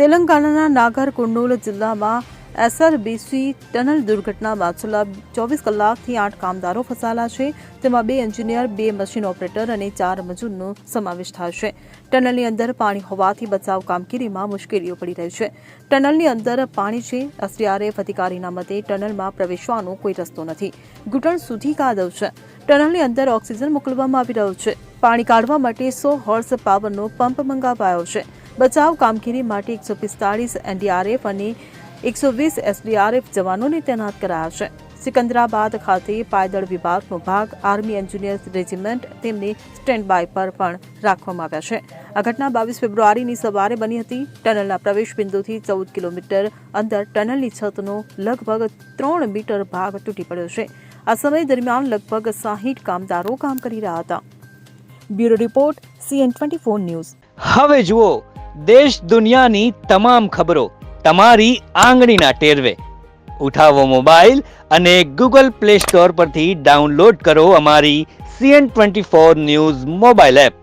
તેલંગાણાના નાગર કુર્નૂલ જિલ્લામાં એસઆરબીસી ટનલ દુર્ઘટનામાં છેલ્લા 24 કલાકથી 8 કામદારો ફસાયેલા છે. તેમાં 2 એન્જિનિયર, 2 મશીન ઓપરેટર અને 4 મજૂરનો સમાવેશ થાય છે. ટનલની અંદર પાણી હોવાથી બચાવ કામગીરીમાં મુશ્કેલીઓ પડી રહી છે. ટનલની અંદર પાણી છે. એસડીઆરએફ અધિકારીના મતે ટનલમાં પ્રવેશવાનો કોઈ રસ્તો નથી. ઘૂંટણ સુધી કાદવ છે. ટનલની અંદર ઓક્સિજન મોકલવામાં આવી રહ્યો છે. પાણી કાઢવા માટે 100 હોર્સ પાવરનો પંપ મંગાવાયો છે. બચાવ કામગીરી માટે 145 એનડીઆરએફ અને 120 એસડીઆરએફ જવાનોને તૈનાત કરાયા છે. સિકંદરાબાદ ખાતે પાયદળ વિભાગનો ભાગ, આર્મી એન્જિનિયર્સ રેજિમેન્ટ તેમને સ્ટેન્ડ બાય પર પણ રાખવામાં આવ્યા છે. આ ઘટના 22 ફેબ્રુઆરીની સવારે બની હતી. ટનલના પ્રવેશ બિંદુથી 14 કિલોમીટર અંદર ટનલની છતનો લગભગ 3 મીટર ભાગ તૂટી પડ્યો છે. આ સમય દરમિયાન લગભગ 60 કામદારો કામ કરી રહ્યા હતા. Bureau report CN24 news. હવે જુઓ દેશ દુનિયાની તમામ ખબરો તમારી આંગળીના ટેરવે. ઉઠાવો મોબાઈલ અને Google Play Store પરથી ડાઉનલોડ કરો અમારી CN24 ન્યૂઝ મોબાઈલ એપ.